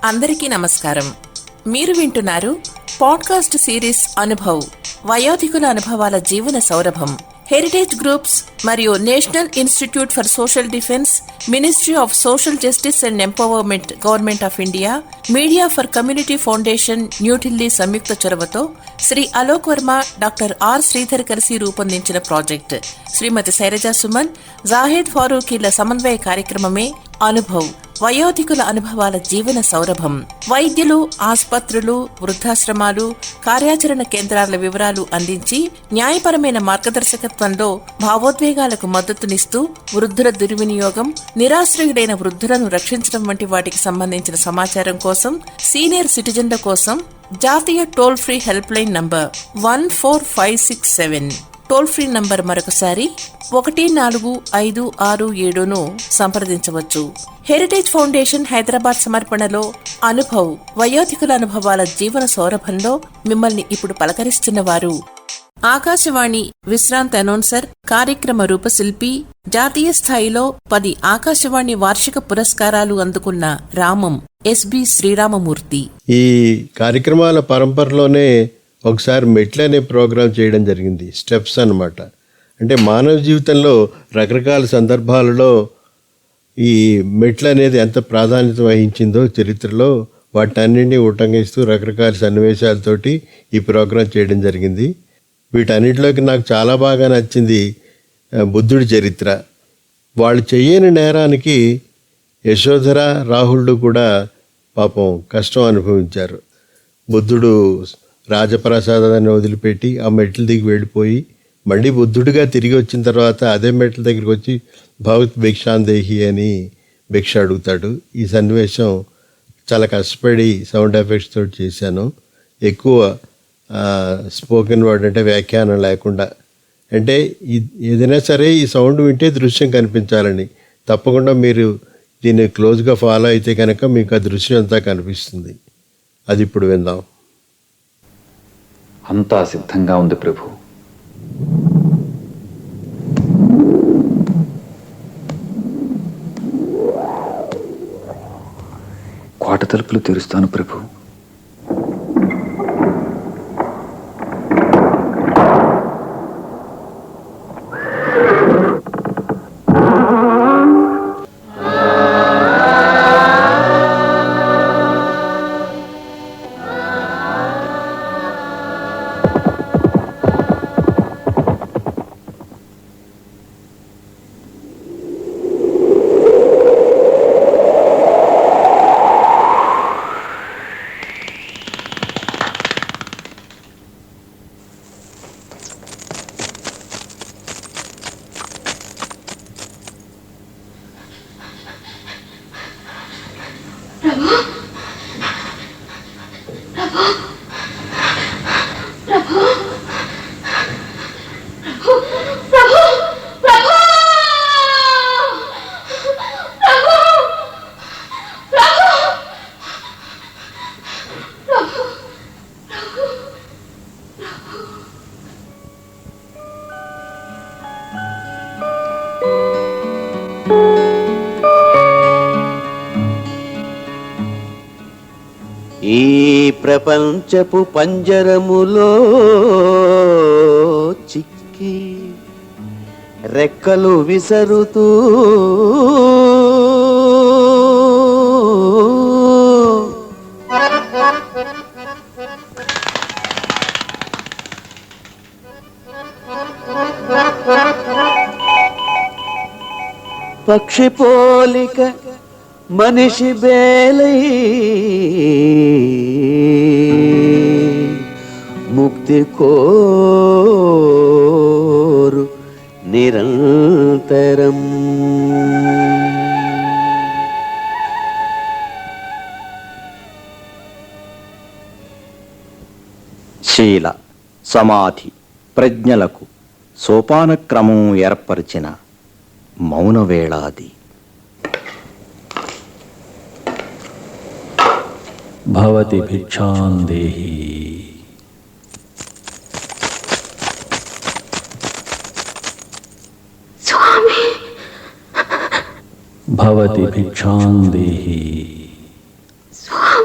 అందరికీ నమస్కారం. మీరు వింటున్నారు పాడ్కాస్ట్ సిరీస్ అనుభవ్, వయోధికుల అనుభవాల జీవన సౌరభం. హెరిటేజ్ గ్రూప్స్ మరియు national institute for social defence, ministry of social justice and empowerment, government of India, media for community foundation, New Delhi సంయుక్త చొరవతో శ్రీ అలోక్ వర్మ, డాక్టర్ ఆర్ శ్రీధర్ కలిసి రూపొందించిన ప్రాజెక్ట్ శ్రీమతి శైలజా సుమన్, జాహేద్ ఫారూఖీల సమన్వయ కార్యక్రమమే అనుభవ్, వయోధికుల అనుభవాల జీవన సౌరభం. వైద్యులు, ఆసుపత్రులు, వృద్ధాశ్రమాలు, కార్యాచరణ కేంద్రాల వివరాలు అందించి న్యాయపరమైన మార్గదర్శకత్వంలో భావోద్వేగాలకు మద్దతునిస్తూ వృద్ధుల దుర్వినియోగం, నిరాశ్రయుడైన వృద్ధులను రక్షించడం వంటి వాటికి సంబంధించిన సమాచారం కోసం సీనియర్ సిటిజన్ల కోసం జాతీయ toll free helpline number 14567, toll free number మరొకసారి 145667ను సంప్రదించవచ్చు. హెరిటేజ్ ఫౌండేషన్ హైదరాబాద్ సమర్పణలో అనుభవ్, వయోధికుల అనుభవాల జీవన సౌరభంలో మిమ్మల్ని ఇప్పుడు పలకరిస్తున్న వారు ఆకాశవాణి విశ్రాంత అనౌన్సర్, కార్యక్రమ రూపశిల్పి, జాతీయ స్థాయిలో 10 ఆకాశవాణి వార్షిక పురస్కారాలు అందుకున్న రామం ఎస్బి శ్రీరామమూర్తి. ఈ కార్యక్రమాల పరంపరలోనే ఒకసారి మెట్లు అనే ప్రోగ్రాం చేయడం జరిగింది. స్టెప్స్ అన్నమాట. అంటే మానవ జీవితంలో రకరకాల సందర్భాలలో ఈ మెట్లు అనేది ఎంత ప్రాధాన్యత వహించిందో చరిత్రలో వాటన్నింటినీ ఉటంకిస్తూ రకరకాల సన్నివేశాలతోటి ఈ ప్రోగ్రాం చేయడం జరిగింది. వీటన్నిటిలోకి నాకు చాలా బాగా నచ్చింది బుద్ధుడి చరిత్ర. వాళ్ళు చేయని నేరానికి యశోధర, రాహుళ్ళు కూడా పాపం కష్టం అనుభవించారు. బుద్ధుడు రాజప్రసాదాన్ని వదిలిపెట్టి ఆ మెట్ల దిగి వెళ్ళిపోయి మళ్ళీ బుద్ధుడిగా తిరిగి వచ్చిన తర్వాత అదే మెట్ల దగ్గరికి వచ్చి భగవత్ భిక్షాందేహి అని భిక్ష అడుగుతాడు. ఈ సన్నివేశం చాలా కష్టపడి సౌండ్ ఎఫెక్ట్స్ తోటి చేశాను. ఎక్కువ స్పోకెన్ వర్డ్ అంటే వ్యాఖ్యానం లేకుండా. అంటే ఏదైనా సరే ఈ సౌండ్ వింటే దృశ్యం కనిపించాలని. తప్పకుండా మీరు దీన్ని క్లోజ్గా ఫాలో అయితే కనుక మీకు ఆ దృశ్యం అంతా కనిపిస్తుంది. అది ఇప్పుడు విందాం. అంతా సిద్ధంగా ఉంది ప్రభు. కోట తలుపులు తెరుస్తాను ప్రభు. ఈ ప్రపంచపు పంజరములో చిక్కి రెక్కలు విసరుతూ పక్షి పోలిక మనిషి బేలై ముక్తి కోరు నిరంతరం. శీల, సమాధి, ప్రజ్ఞలకు సోపానక్రమం ఏర్పరిచిన మౌనవేళాది. భవతి భిక్షాందేహి. స్వామి భవతి భిక్షాందేహి. స్వామి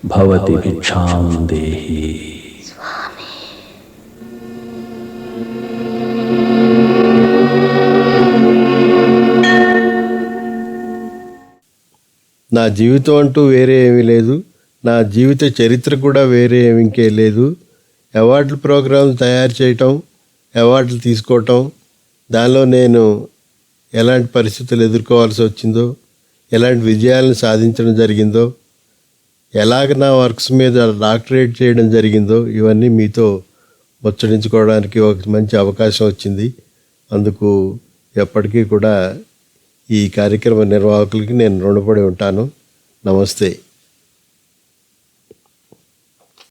భవతి భిక్షాం దేహి. నా జీవితం అంటూ వేరే ఏమీ లేదు, నా జీవిత చరిత్ర కూడా వేరే ఇంకే లేదు. అవార్డుల ప్రోగ్రాం తయారు చేయటం, అవార్డులు తీసుకోవటం, దానిలో నేను ఎలాంటి పరిస్థితులు ఎదుర్కోవాల్సి వచ్చిందో, ఎలాంటి విజయాలను సాధించడం జరిగిందో, ఎలాగ నా వర్క్స్ మీద డాక్టరేట్ చేయడం జరిగిందో, ఇవన్నీ మీతో ముచ్చరించుకోవడానికి ఒక మంచి అవకాశం వచ్చింది. అందుకు ఎప్పటికీ కూడా ఈ కార్యక్రమ నిర్వాహకులకి నేను రుణపడి ఉంటాను. నమస్తే.